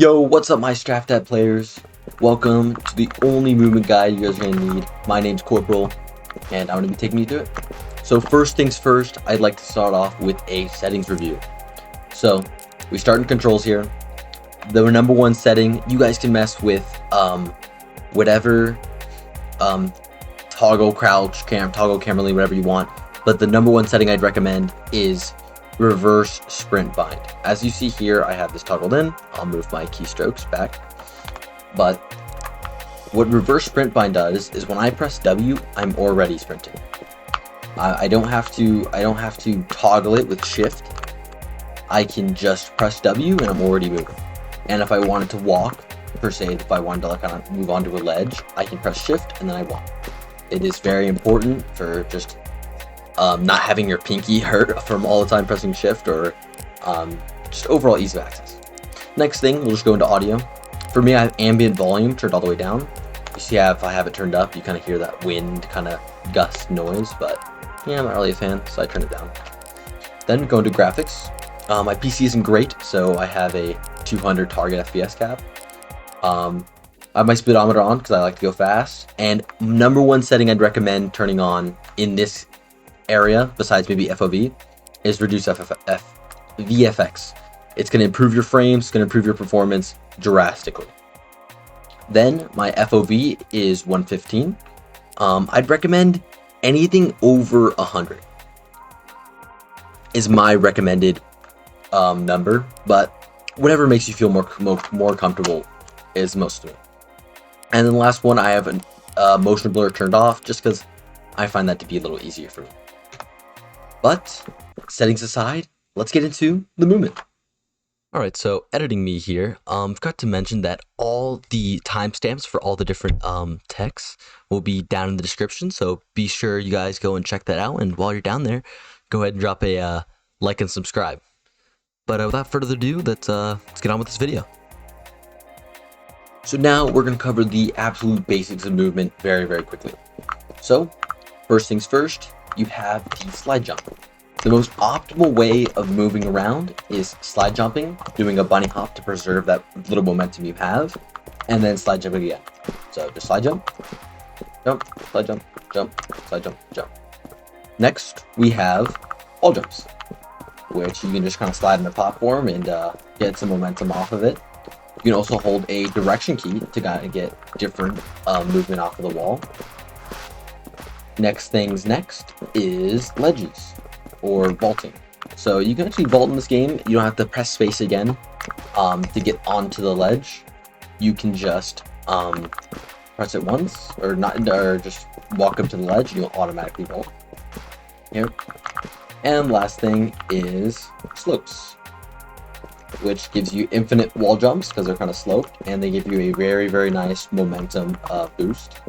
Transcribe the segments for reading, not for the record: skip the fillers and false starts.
Yo, what's up my STRAFTAT players? Welcome to the only movement guide you guys are going to need. My name's Corporal, and I'm going to be taking you through it. So first things first, I'd like to start off with a settings review. So, we start in controls here. The number one setting, you guys can mess with whatever toggle crouch, toggle camera lean, whatever you want. But the number one setting I'd recommend is reverse sprint bind. As you see here, I have this toggled in. I'll move my keystrokes back. But what reverse sprint bind does is when I press W, I'm already sprinting. I don't have to toggle it with shift. I can just press W and I'm already moving. And if I wanted to walk, per se, if I wanted to like kind of move onto a ledge, I can press shift and then I walk. It is very important for just not having your pinky hurt from all the time pressing shift, or just overall ease of access. Next thing, we'll just go into audio. For me, I have ambient volume turned all the way down. You see, if I have it turned up, you kind of hear that wind kind of gust noise, but yeah, I'm not really a fan, so I turn it down. Then go into graphics. My PC isn't great, so I have a 200 target FPS cap. I have my speedometer on because I like to go fast. And number one setting I'd recommend turning on in this area, besides maybe FOV, is reduce VFX. It's going to improve your frames, it's going to improve your performance drastically. Then my FOV is 115. I'd recommend anything over 100 is my recommended number, but whatever makes you feel more comfortable is most of it. And then the last one, I have a motion blur turned off just because I find that to be a little easier for me. But settings aside, let's get into the movement. Alright, so editing me here, forgot to mention that all the timestamps for all the different texts will be down in the description, so be sure you guys go and check that out, and while you're down there, go ahead and drop a like and subscribe. But without further ado, let's get on with this video. So now we're going to cover the absolute basics of movement very, very quickly. So, first things first, you have the slide jump. The most optimal way of moving around is slide jumping, doing a bunny hop to preserve that little momentum you have, and then slide jumping again. So just slide jump, slide jump, slide jump, jump. Next, we have wall jumps, which you can just kind of slide in a platform and get some momentum off of it. You can also hold a direction key to kind of get different movement off of the wall. Next is ledges, or vaulting. So you can actually vault in this game. You don't have to press space again to get onto the ledge. You can just press it once, or just walk up to the ledge, and you'll automatically vault. Here. And last thing is slopes, which gives you infinite wall jumps because they're kind of sloped, and they give you a very, very nice momentum boost.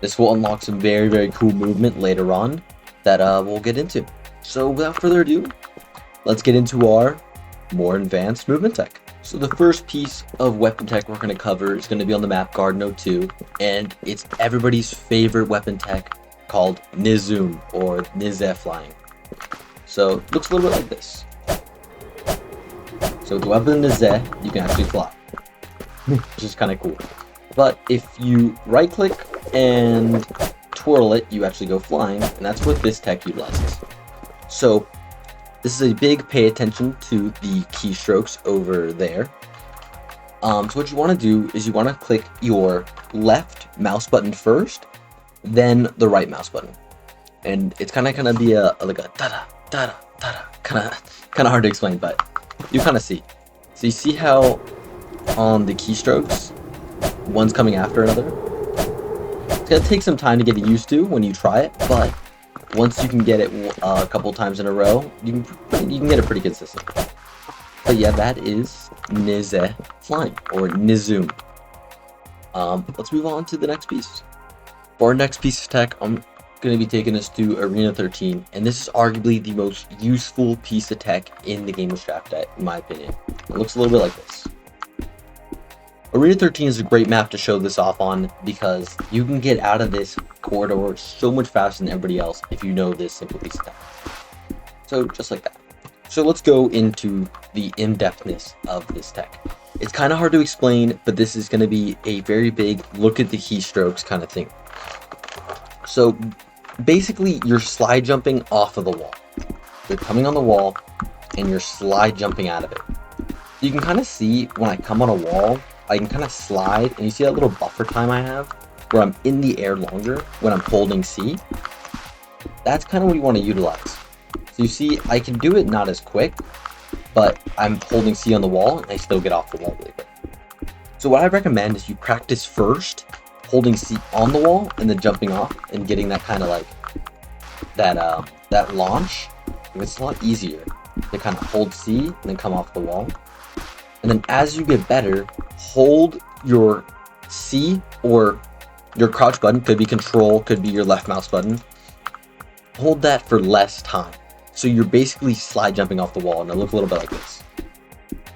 This will unlock some very, very cool movement later on that we'll get into. So without further ado, let's get into our more advanced movement tech. So the first piece of weapon tech we're going to cover is going to be on the map Garden 02, and it's everybody's favorite weapon tech called Nizoom, or Nizoom flying. So it looks a little bit like this. So with the weapon Nizoom, you can actually fly, which is kind of cool. But if you right click and twirl it, you actually go flying, and that's what this tech utilizes. So this is a big pay attention to the keystrokes over there. So what you want to do is you want to click your left mouse button first, then the right mouse button, and it's kind of be like a da da da da, kind of hard to explain, but you kind of see. So you see how on the keystrokes, one's coming after another. It's gonna take some time to get used to when you try it, but once you can get it a couple times in a row, you can get it pretty consistent. But yeah, that is Nizoom flying, or Nizoom. Let's move on to the next piece. For our next piece of tech, I'm going to be taking us to Arena 13, and this is arguably the most useful piece of tech in the game of STRAFTAT, in my opinion. It looks a little bit like this. Arena 13 is a great map to show this off on because you can get out of this corridor so much faster than everybody else if you know this simple piece of tech. So just like that. So let's go into the in-depthness of this tech. It's kind of hard to explain, but this is going to be a very big look at the keystrokes kind of thing. So basically, you're slide jumping off of the wall. You're coming on the wall, and you're slide jumping out of it. You can kind of see when I come on a wall, I can kind of slide, and you see that little buffer time I have, where I'm in the air longer when I'm holding C? That's kind of what you want to utilize. So you see, I can do it not as quick, but I'm holding C on the wall, and I still get off the wall really quick. So what I recommend is you practice first holding C on the wall, and then jumping off, and getting that kind of like, that launch. It's a lot easier to kind of hold C, and then come off the wall. And then as you get better, hold your C or your crouch button, could be control, could be your left mouse button. Hold that for less time. So you're basically slide jumping off the wall, and it looks a little bit like this.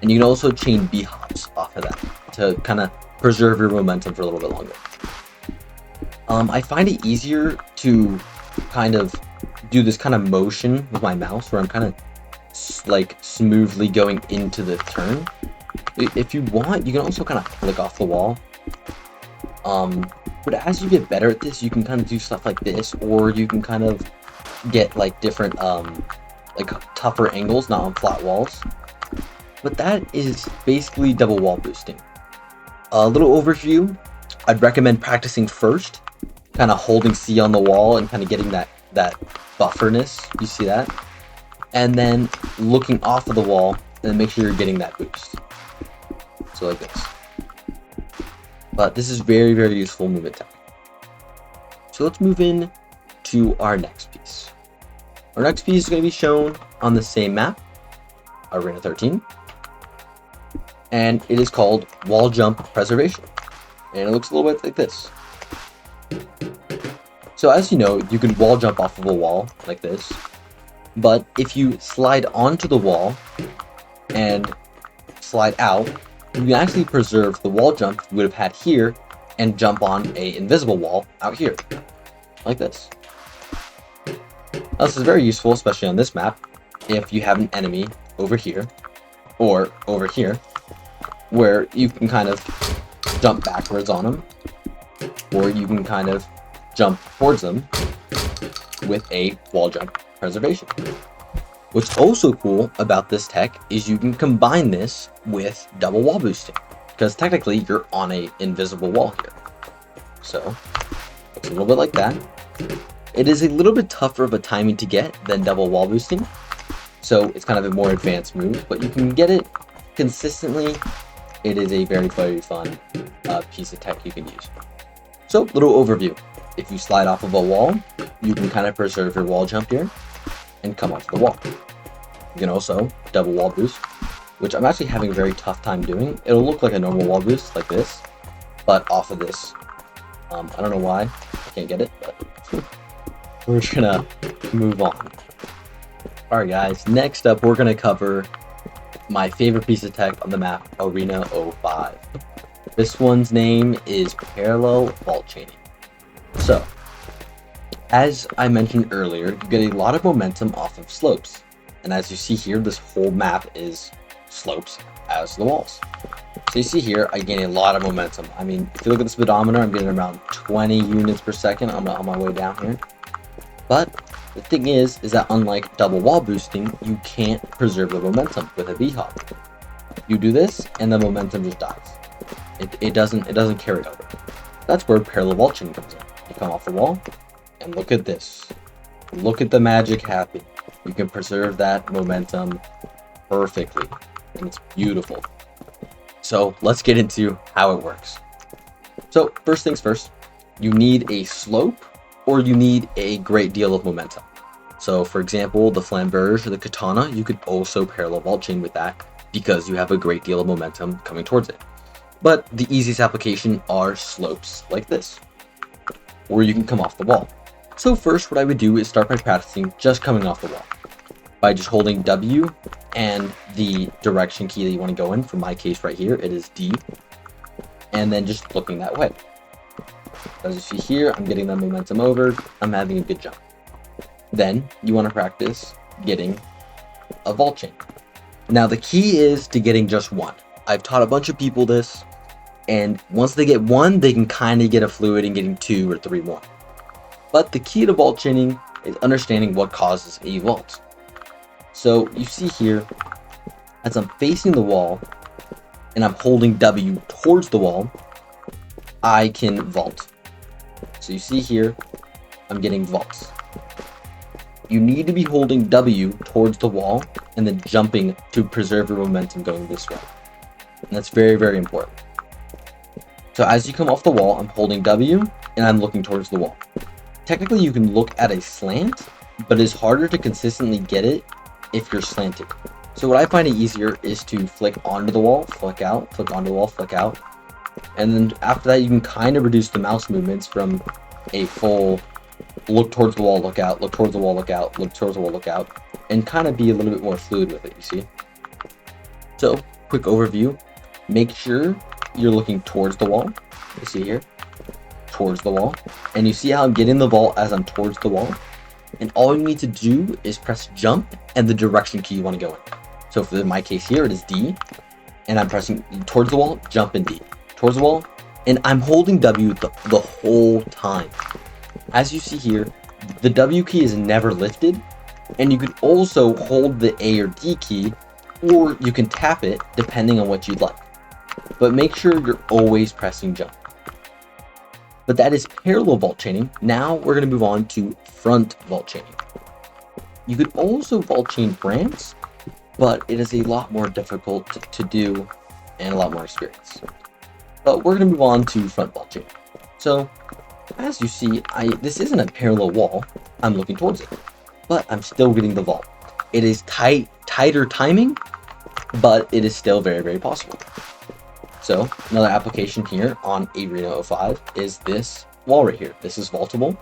And you can also chain B hops off of that to kind of preserve your momentum for a little bit longer. I find it easier to kind of do this kind of motion with my mouse where I'm kind of like smoothly going into the turn. If you want, you can also kind of flick off the wall. But as you get better at this, you can kind of do stuff like this, or you can kind of get like different like tougher angles, not on flat walls. But that is basically double wall boosting. A little overview, I'd recommend practicing first, kind of holding C on the wall and kind of getting that bufferness, you see that? And then looking off of the wall, and make sure you're getting that boost. So like this. But this is very, very useful movement tech. So let's move in to our next piece. Our next piece is going to be shown on the same map, Arena 13. And it is called Wall Jump Preservation. And it looks a little bit like this. So as you know, you can wall jump off of a wall like this. But if you slide onto the wall and slide out, you can actually preserve the wall jump you would have had here and jump on an invisible wall out here, like this. Now, this is very useful, especially on this map, if you have an enemy over here, or over here, where you can kind of jump backwards on them, or you can kind of jump towards them with a wall jump preservation. What's also cool about this tech is you can combine this with double wall boosting, because technically you're on an invisible wall here. So it's a little bit like that. It is a little bit tougher of a timing to get than double wall boosting, so it's kind of a more advanced move, but you can get it consistently. It is a very, very fun piece of tech you can use. So, little overview. If you slide off of a wall, you can kind of preserve your wall jump here and come onto the wall. You can also double wall boost, which I'm actually having a very tough time doing. It'll look like a normal wall boost like this, but off of this. I don't know why I can't get it, but we're just gonna move on. Alright guys, next up we're gonna cover my favorite piece of tech on the map, Arena 05. This one's name is Parallel Vault Chaining. So, as I mentioned earlier, you get a lot of momentum off of slopes. And as you see here, this whole map is slopes as the walls. So you see here, I gain a lot of momentum. I mean, if you look at the speedometer, I'm getting around 20 units per second on my way down here. But the thing is that unlike double wall boosting, you can't preserve the momentum with a V-hop. You do this, and the momentum just dies. It doesn't carry over. That's where parallel vault chaining comes in. You come off the wall, and look at this. Look at the magic happen. You can preserve that momentum perfectly, and it's beautiful. So let's get into how it works. So first things first, you need a slope, or you need a great deal of momentum. So for example, the Flamberge or the Katana, you could also parallel vault chain with that because you have a great deal of momentum coming towards it. But the easiest application are slopes like this, or you can come off the wall. So first what I would do is start by practicing just coming off the wall by just holding W and the direction key that you want to go in. For my case right here, it is D, and then just looking that way. As you see here, I'm getting that momentum over, I'm having a good jump. Then you want to practice getting a vault chain. Now the key is to getting just one. I've taught a bunch of people this, and once they get one, they can kind of get a fluid in getting 2 or 3 more. But the key to vault chaining is understanding what causes a vault. So you see here, as I'm facing the wall, and I'm holding W towards the wall, I can vault. So you see here, I'm getting vaults. You need to be holding W towards the wall and then jumping to preserve your momentum going this way. And that's very, very important. So as you come off the wall, I'm holding W and I'm looking towards the wall. Technically, you can look at a slant, but it's harder to consistently get it if you're slanted. So what I find it easier is to flick onto the wall, flick out, flick onto the wall, flick out. And then after that, you can kind of reduce the mouse movements from a full look towards the wall, look out, look towards the wall, look out, look towards the wall, look out, and kind of be a little bit more fluid with it, you see? So, quick overview. Make sure you're looking towards the wall. You see here? Towards the wall. And you see how I'm getting the vault as I'm towards the wall? And all you need to do is press jump and the direction key you want to go in. So for my case here, it is D, and I'm pressing towards the wall, jump in D. Towards the wall, and I'm holding W the whole time. As you see here, the W key is never lifted, and you can also hold the A or D key, or you can tap it depending on what you'd like. But make sure you're always pressing jump. But that is parallel vault chaining. Now we're going to move on to front vault chaining. You could also vault chain ramps, but it is a lot more difficult to do and a lot more experience. But we're going to move on to front vault chaining. So as you see, this isn't a parallel wall. I'm looking towards it, but I'm still getting the vault. It is tighter timing, but it is still very, very possible. So another application here on Arena 05 is this wall right here. This is vaultable,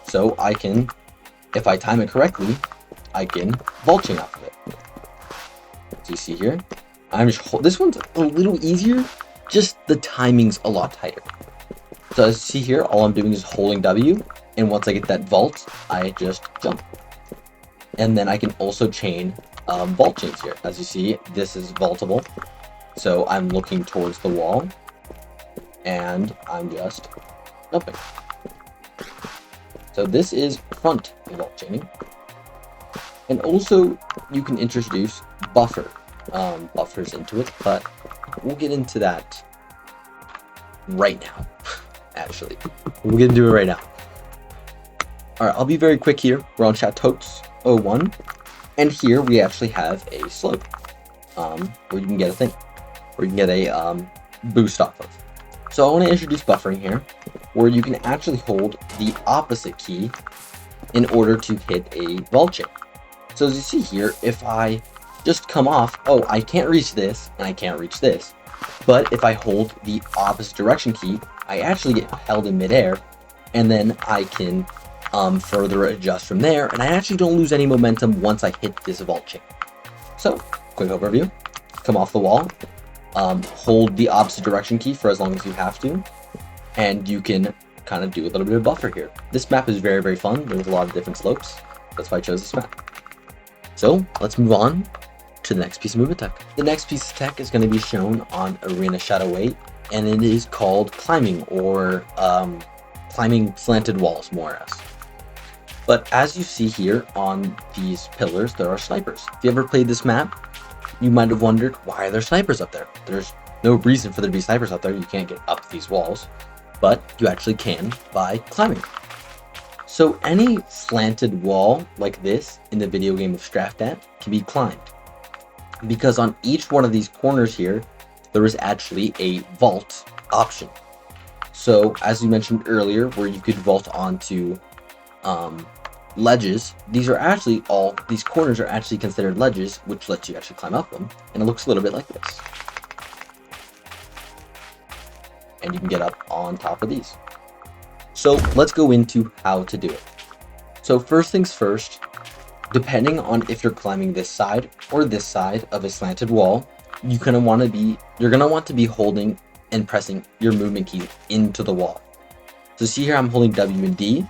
so I can, if I time it correctly, I can vault chain off of it. So you see here, this one's a little easier, just the timing's a lot tighter. So as you see here, all I'm doing is holding W, and once I get that vault, I just jump. And then I can also chain vault chains here. As you see, this is vaultable. So I'm looking towards the wall, and I'm just jumping. So this is front vault chaining. And also, you can introduce buffers into it, but we'll get into that right now. Actually, we'll get into it right now. Alright, I'll be very quick here. We're on Chateau's 01, and here we actually have a slope, where you can get a thing, where you can get a boost off of. So I want to introduce buffering here, where you can actually hold the opposite key in order to hit a vault chain. So as you see here, if I just come off, oh, I can't reach this, and I can't reach this. But if I hold the opposite direction key, I actually get held in midair, and then I can further adjust from there, and I actually don't lose any momentum once I hit this vault chain. So, quick overview. Come off the wall, hold the opposite direction key for as long as you have to, and you can kind of do a little bit of buffer here. This map is very, very fun. There's a lot of different slopes. That's why I chose this map. So, let's move on to the next piece of movement tech. The next piece of tech is going to be shown on Arena Shadow 8, and it is called climbing, or climbing slanted walls, more or less. But as you see here on these pillars, there are snipers. If you ever played this map, you might have wondered, why are there snipers up there? There's no reason for there to be snipers up there. You can't get up these walls, but you actually can by climbing. So any slanted wall like this in the video game of STRAFTAT can be climbed, because on each one of these corners here, there is actually a vault option. So as we mentioned earlier, where you could vault onto ledges, these corners are actually considered ledges, which lets you actually climb up them, and it looks a little bit like this. And you can get up on top of these. So let's go into how to do it. So first things first, depending on if you're climbing this side or this side of a slanted wall, you're gonna want to be holding and pressing your movement key into the wall. So see here, I'm holding W and D,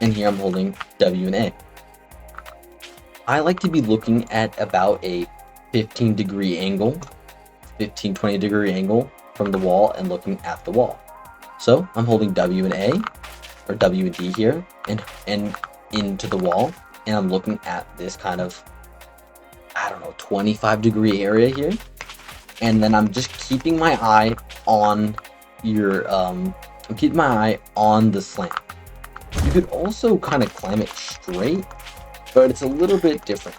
and here I'm holding W and A. I like to be looking at about a 15-degree angle 15-20 degree angle from the wall and looking at the wall. So I'm holding W and A, or W and D here, and into the wall, and I'm looking at this kind of, I don't know, 25 degree area here. And then I'm just keeping my eye on your, I'm keeping my eye on the slant. You could also kind of climb it straight, but it's a little bit different.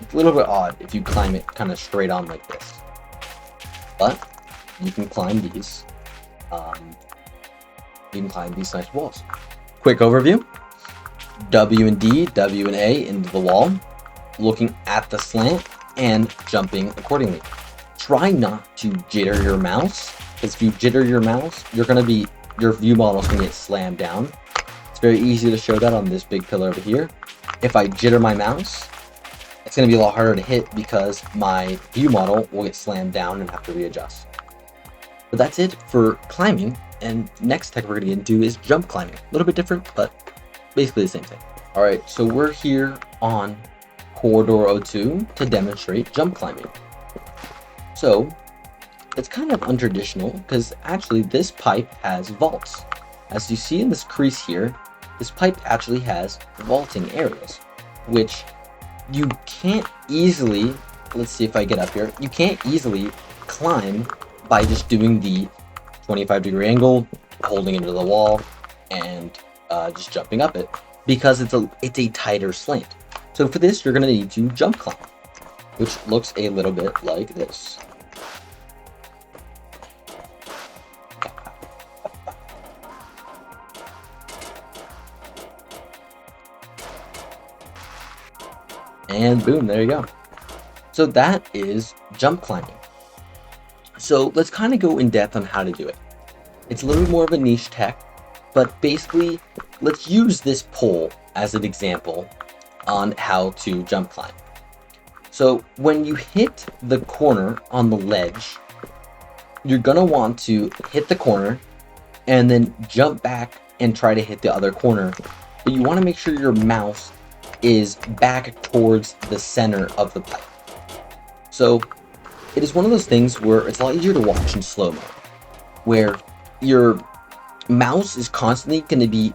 It's a little bit odd if you climb it kind of straight on like this. But you can climb these. You can climb these nice walls. Quick overview. W and D, W and A into the wall, looking at the slant and jumping accordingly. Try not to jitter your mouse, because if you jitter your mouse, your view model is gonna get slammed down. It's very easy to show that on this big pillar over here. If I jitter my mouse, it's gonna be a lot harder to hit because my view model will get slammed down and have to readjust. But that's it for climbing, and next tech we're gonna get into is jump climbing. A little bit different, but basically the same thing. All right, so we're here on Corridor 02 to demonstrate jump climbing. So it's kind of untraditional because actually this pipe has vaults. As you see in this crease here, this pipe actually has vaulting areas, which you can't easily, let's see if I get up here, you can't easily climb by just doing the 25 degree angle, holding into the wall, and just jumping up it, because it's a tighter slant. So for this, you're gonna need to jump climb, which looks a little bit like this. And boom, there you go. So that is jump climbing. So let's kind of go in depth on how to do it. It's a little bit more of a niche tech, but basically let's use this pole as an example on how to jump climb. So when you hit the corner on the ledge, you're gonna want to hit the corner and then jump back and try to hit the other corner. But you want to make sure your mouse is back towards the center of the pipe. So it is one of those things where it's a lot easier to watch in slow-mo, where your mouse is constantly going to be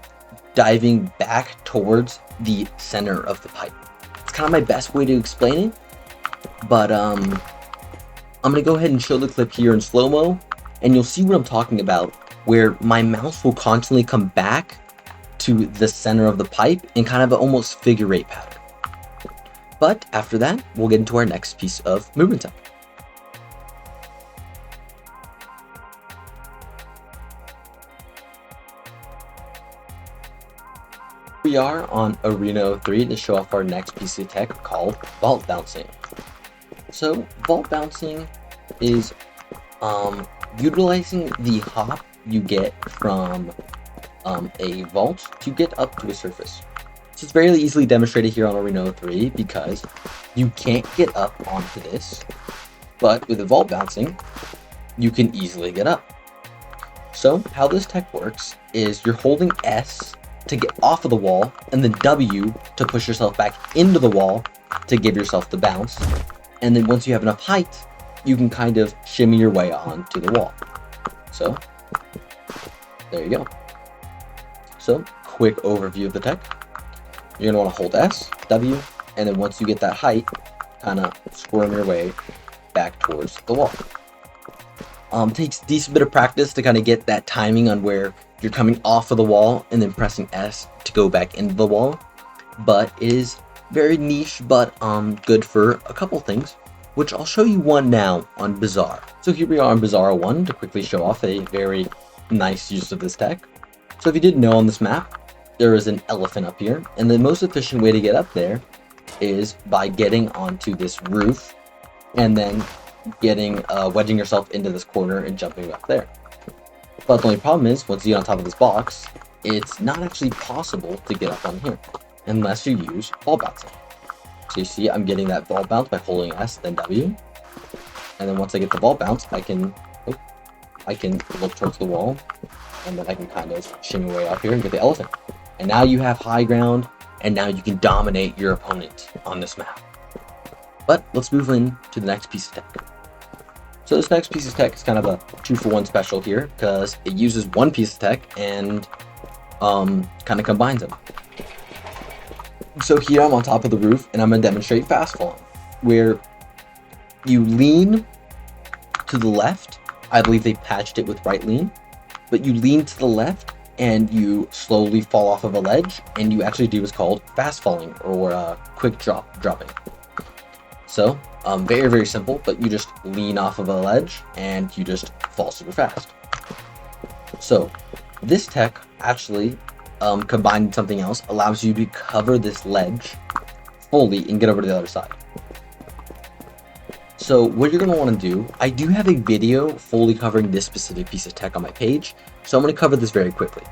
diving back towards the center of the pipe. It's kind of my best way to explain it, but I'm going to go ahead and show the clip here in slow-mo, and you'll see what I'm talking about, where my mouse will constantly come back to the center of the pipe in kind of an almost figure eight pattern. But after that, we'll get into our next piece of movement tech. We are on Arena 03 to show off our next piece of tech called vault bouncing. So vault bouncing is utilizing the hop you get from a vault to get up to a surface. So it's very easily demonstrated here on Arena 03 because you can't get up onto this, but with the vault bouncing, you can easily get up. So how this tech works is you're holding S to get off of the wall, and then W to push yourself back into the wall to give yourself the bounce. And then once you have enough height, you can kind of shimmy your way onto the wall. So there you go. So quick overview of the tech. You're gonna want to hold S, W, and then once you get that height, kind of squirm your way back towards the wall. Takes a decent bit of practice to kind of get that timing on where you're coming off of the wall and then pressing S to go back into the wall. But it is very niche, but good for a couple things, which I'll show you one now on Bizarre. So here we are on Bizarre 1 to quickly show off a very nice use of this tech. So if you didn't know, on this map, there is an elephant up here, and the most efficient way to get up there is by getting onto this roof and then getting wedging yourself into this corner and jumping up there. But the only problem is, once you get on top of this box, it's not actually possible to get up on here unless you use ball bouncing. So you see I'm getting that ball bounce by holding S, then W, and then once I get the ball bounce, I can look towards the wall, and then I can kind of shimmy way up here and get the elephant. And now you have high ground, and now you can dominate your opponent on this map. But let's move in to the next piece of tech. So this next piece of tech is kind of a 2-for-1 special here, because it uses one piece of tech and kind of combines them. So here I'm on top of the roof, and I'm going to demonstrate Fastfall, where you lean to the left. I believe they patched it with right lean, but you lean to the left and you slowly fall off of a ledge, and you actually do what's called fast falling, or quick dropping. So very, very simple, but you just lean off of a ledge and you just fall super fast. So this tech actually combined with something else allows you to cover this ledge fully and get over to the other side. So what you're going to want to do, I do have a video fully covering this specific piece of tech on my page, so I'm going to cover this very quickly.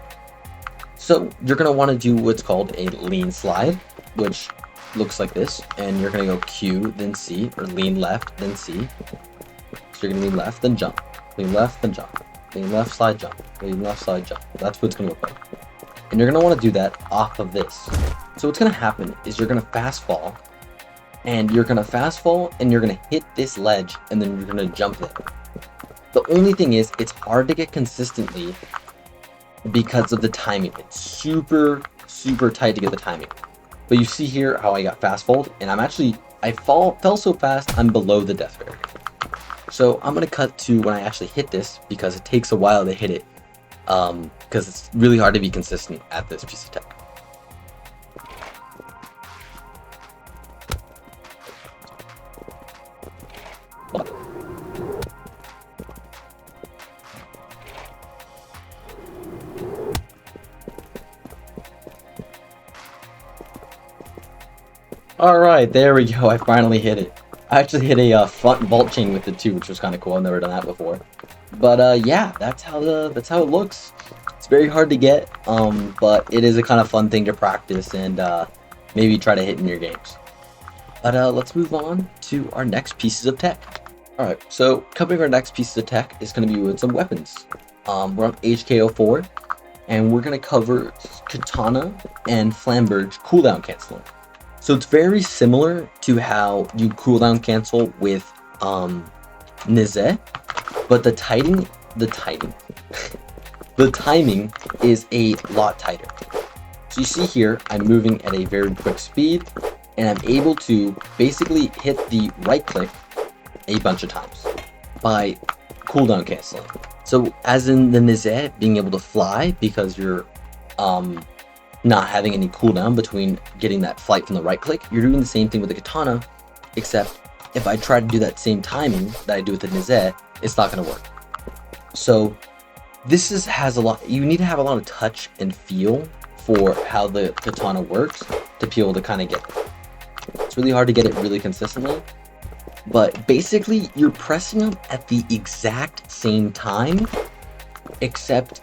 So you're going to want to do what's called a lean slide, which looks like this, and you're going to go Q, then C, or lean left, then C. So you're going to lean left, then jump, lean left, then jump, lean left, slide, jump, lean left, slide, jump. That's what it's going to look like. And you're going to want to do that off of this. So what's going to happen is you're going to fast fall, and you're going to fast fall, and you're going to hit this ledge, and then you're going to jump there. The only thing is, it's hard to get consistently because of the timing. It's super, super tight to get the timing. But you see here how I got fast falled, and I fell so fast, I'm below the death barrier. So I'm going to cut to when I actually hit this, because it takes a while to hit it, because it's really hard to be consistent at this piece of tech. Alright, there we go, I finally hit it. I actually hit a front vault chain with it too, which was kind of cool. I've never done that before. But yeah, that's how it looks. It's very hard to get, but it is a kind of fun thing to practice and maybe try to hit in your games. But let's move on to our next pieces of tech. Alright, so covering our next piece of tech is going to be with some weapons. We're on HK04, and we're going to cover Katana and Flamberge cooldown canceling. So it's very similar to how you cooldown cancel with Nizoom, but the timing is a lot tighter. So you see here, I'm moving at a very quick speed, and I'm able to basically hit the right click a bunch of times by cooldown canceling. So as in the Nizoom, being able to fly because you're not having any cooldown between getting that flight from the right click, you're doing the same thing with the Katana, except if I try to do that same timing that I do with the Nizoom, it's not going to work. So this has a lot, you need to have a lot of touch and feel for how the Katana works to be able to kind of get it. It's really hard to get it really consistently, but basically you're pressing them at the exact same time, except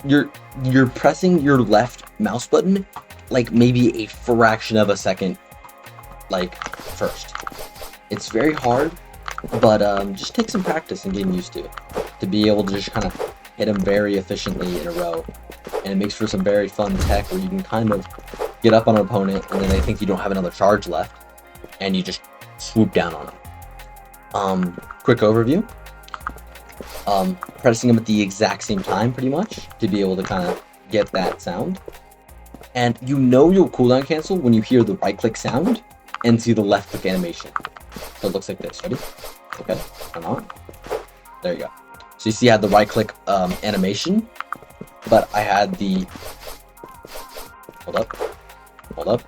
you're pressing your left mouse button like maybe a fraction of a second like first. It's very hard, but just take some practice and getting used to it to be able to just kind of hit them very efficiently in a row, and it makes for some very fun tech where you can kind of get up on an opponent and then they think you don't have another charge left and you just swoop down on them. Quick overview. Pressing them at the exact same time pretty much to be able to kind of get that sound, and you know you'll cooldown cancel when you hear the right click sound and see the left click animation. So it looks like this. Ready? Okay, turn on. There you go. So you see I had the right click animation, but I had the hold up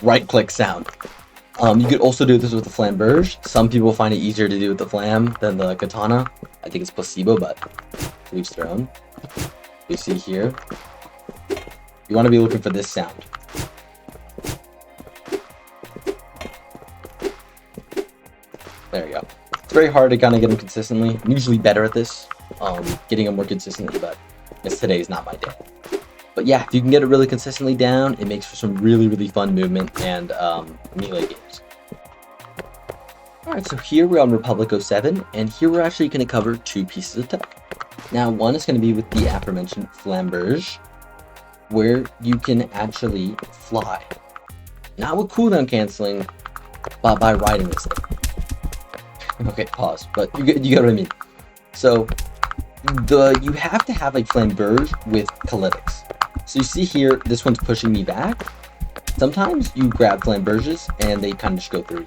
right click sound. You could also do this with the Flamberge. Some people find it easier to do with the Flam than the Katana. I think it's placebo, but to each their own. You see here, you want to be looking for this sound. There you go. It's very hard to kind of get them consistently. I'm usually better at this, getting them more consistently, but I guess today is not my day. But yeah, if you can get it really consistently down, it makes for some really, really fun movement and melee games. Alright, so here we're on Republic 07, and here we're actually going to cover two pieces of tech. Now, one is going to be with the aforementioned Flamberge, where you can actually fly. Not with cooldown canceling, but by riding this thing. Okay, pause. But you get what I mean. So you have to have like Flamberge with Calytics. So you see here, this one's pushing me back. Sometimes you grab Flamberges and they kind of just go through you.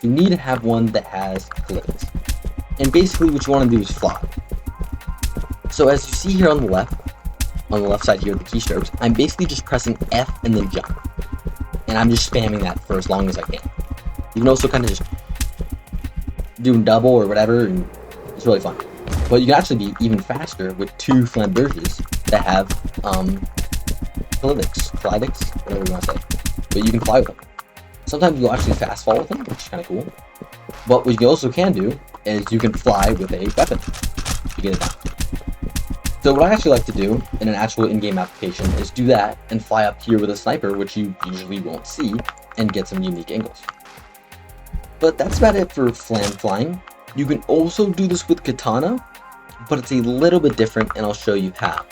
You need to have one that has Calytics. And basically what you want to do is fly. So as you see here on the left side here, the keystrokes, I'm basically just pressing F and then jump. And I'm just spamming that for as long as I can. You can also kind of just do double or whatever, and it's really fun. But you can actually be even faster with 2 Flamberges that have Calytics, whatever you want to say. But you can fly with them. Sometimes you'll actually fastfall with them, which is kind of cool. But what you also can do is you can fly with a weapon to get it down. So what I actually like to do in an actual in-game application is do that and fly up here with a sniper, which you usually won't see, and get some unique angles. But that's about it for flying. You can also do this with katana, but it's a little bit different, and I'll show you how.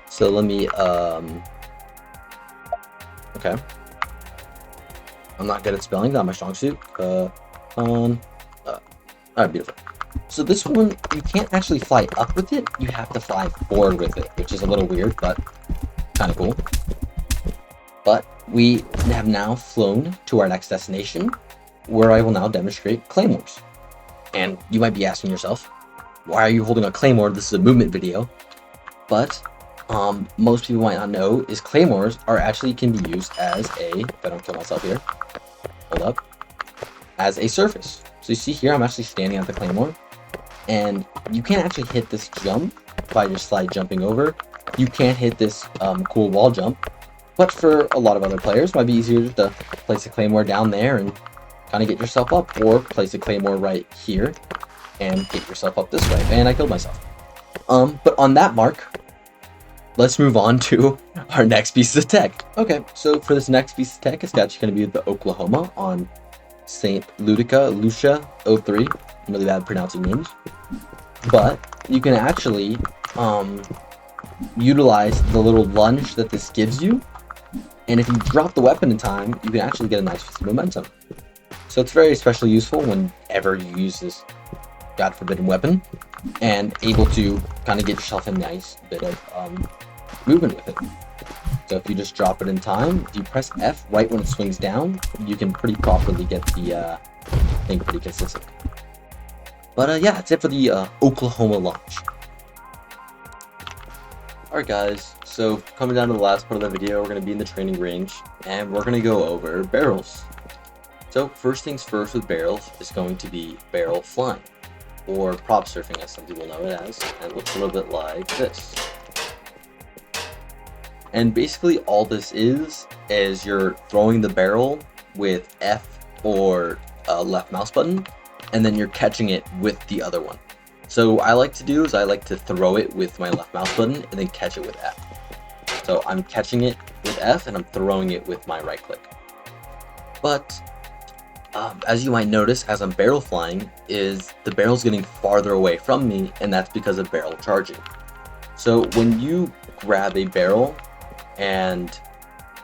So let me, okay. I'm not good at spelling, not my strong suit. Alright, beautiful. So this one, you can't actually fly up with it, you have to fly forward with it, which is a little weird, but kind of cool. But we have now flown to our next destination, where I will now demonstrate claymores. And you might be asking yourself, why are you holding a claymore? This is a movement video. But most people might not know is claymores are actually can be used as a, if I don't kill myself here, hold up, as a surface. So you see here, I'm actually standing at the claymore, and you can't actually hit this jump by just slide jumping over. You can't hit this cool wall jump, but for a lot of other players, it might be easier to place a claymore down there and kind of get yourself up, or place a claymore right here and get yourself up this way. And I killed myself. But on that mark, let's move on to our next piece of tech. Okay, so for this next piece of tech, it's actually going to be the Oklahoma on St. Lucia 03. I'm really bad at pronouncing names. But you can actually utilize the little lunge that this gives you. And if you drop the weapon in time, you can actually get a nice piece of momentum. So it's very especially useful whenever you use this God forbidden weapon and able to kind of get yourself a nice bit of movement with it. So if you just drop it in time, if you press F right when it swings down, you can pretty properly get the thing pretty consistent. But yeah, that's it for the Oklahoma launch. Alright guys, so coming down to the last part of the video, we're going to be in the training range, and we're going to go over barrels. So first things first with barrels is going to be barrel flying, or prop surfing as some people know it as, and it looks a little bit like this. And basically all this is you're throwing the barrel with F or left mouse button, and then you're catching it with the other one. So what I like to do is I like to throw it with my left mouse button and then catch it with F. So I'm catching it with F and I'm throwing it with my right click. But as you might notice as I'm barrel flying, is the barrel's getting farther away from me, and that's because of barrel charging. So when you grab a barrel and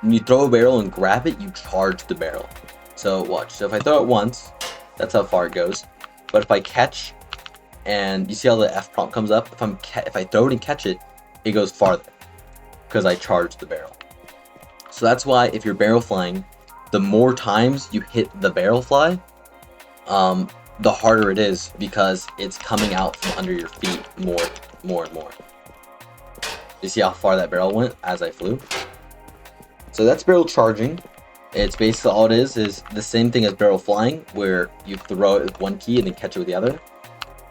when you throw a barrel and grab it, you charge the barrel. So watch. So if I throw it once, that's how far it goes. But if I catch, and you see how the F prompt comes up, if I throw it and catch it, it goes farther because I charged the barrel. So that's why if you're barrel flying, the more times you hit the barrel fly, the harder it is because it's coming out from under your feet more and more. You see how far that barrel went as I flew? So that's barrel charging. It's basically all it is the same thing as barrel flying, where you throw it with one key and then catch it with the other,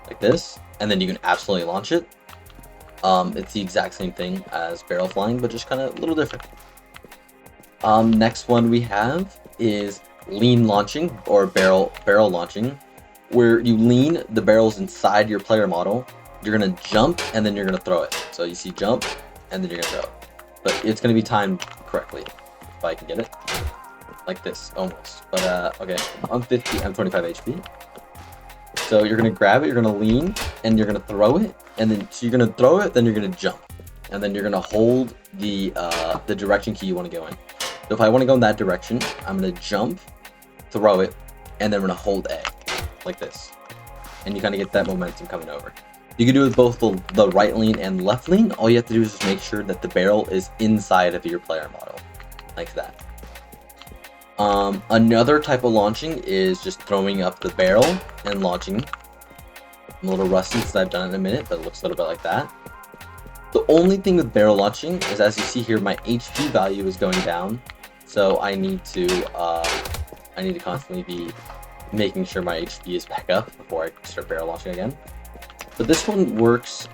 like this, and then you can absolutely launch it. It's the exact same thing as barrel flying, but just kind of a little different. Next one we have is lean launching, or barrel launching, where you lean the barrels inside your player model. You're gonna jump and then you're gonna throw it. So you see jump and then you're gonna throw it, but it's gonna be timed correctly if I can get it like this almost. But okay, I'm 25 HP. So you're gonna grab it, you're gonna lean, and you're gonna throw it, and then so you're gonna throw it, then you're gonna jump, and then you're gonna hold the direction key you want to go in. So if I want to go in that direction, I'm gonna jump, throw it, and then I'm gonna hold A, like this. and you kind of get that momentum coming over. You can do it with both the right lean and left lean. All you have to do is just make sure that the barrel is inside of your player model, like that. Another type of launching is just throwing up the barrel and launching. I'm a little rusty since I've done it in a minute, but it looks a little bit like that. The only thing with barrel launching is, as you see here, my HP value is going down, so I need to constantly be making sure my HP is back up before I start barrel launching again. But this one works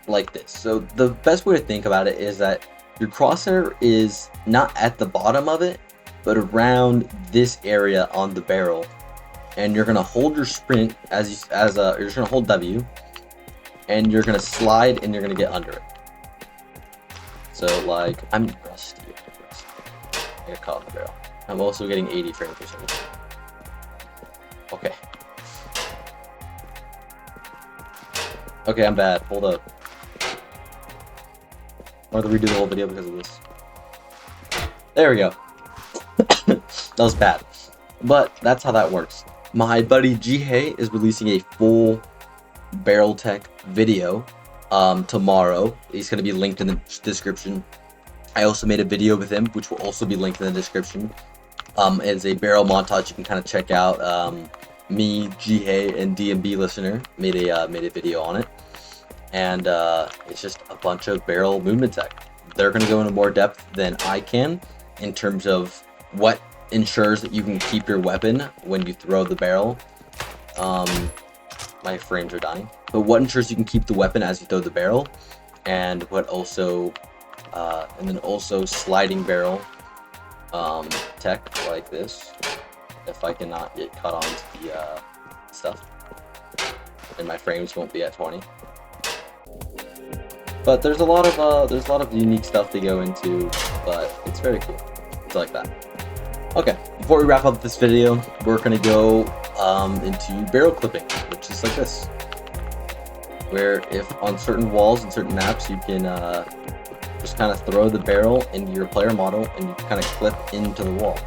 like this. So the best way to think about it is that your crosshair is not at the bottom of it, but around this area on the barrel, and you're gonna hold your sprint you're just gonna hold W, and you're gonna slide and you're gonna get under it. So like, I'm rusty. I got caught in the barrel. I'm also getting 80 frames per second. Okay. Okay, I'm bad. Hold up. I have to redo the whole video because of this. There we go. That was bad. But that's how that works. My buddy Jihei is releasing a full barrel tech video tomorrow. He's going to be linked in the description. I also made a video with him, which will also be linked in the description. It's a barrel montage you can kind of check out. Me, Jihei, and DMB Listener made a video on it. And it's just a bunch of barrel movement tech. They're going to go into more depth than I can in terms of what ensures that you can keep your weapon when you throw the barrel. My frames are dying. But what ensures you can keep the weapon as you throw the barrel, and what also, and then also sliding barrel tech like this. If I cannot get caught onto the stuff, and my frames won't be at 20. But there's a lot of unique stuff to go into, but it's very cool. It's like that. Okay, before we wrap up this video, we're gonna go into barrel clipping, which is like this, where if on certain walls and certain maps you can just kind of throw the barrel into your player model and you kind of clip into the wall,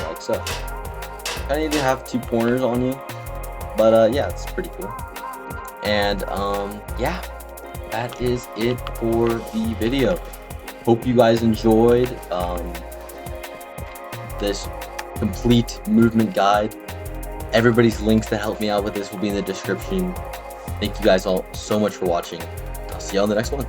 like so. I need to have 2 corners on you, but yeah, it's pretty cool. And yeah, that is it for the video. Hope you guys enjoyed this complete movement guide. Everybody's links to help me out with this will be in the description. Thank you guys all so much for watching. I'll see you on the next one.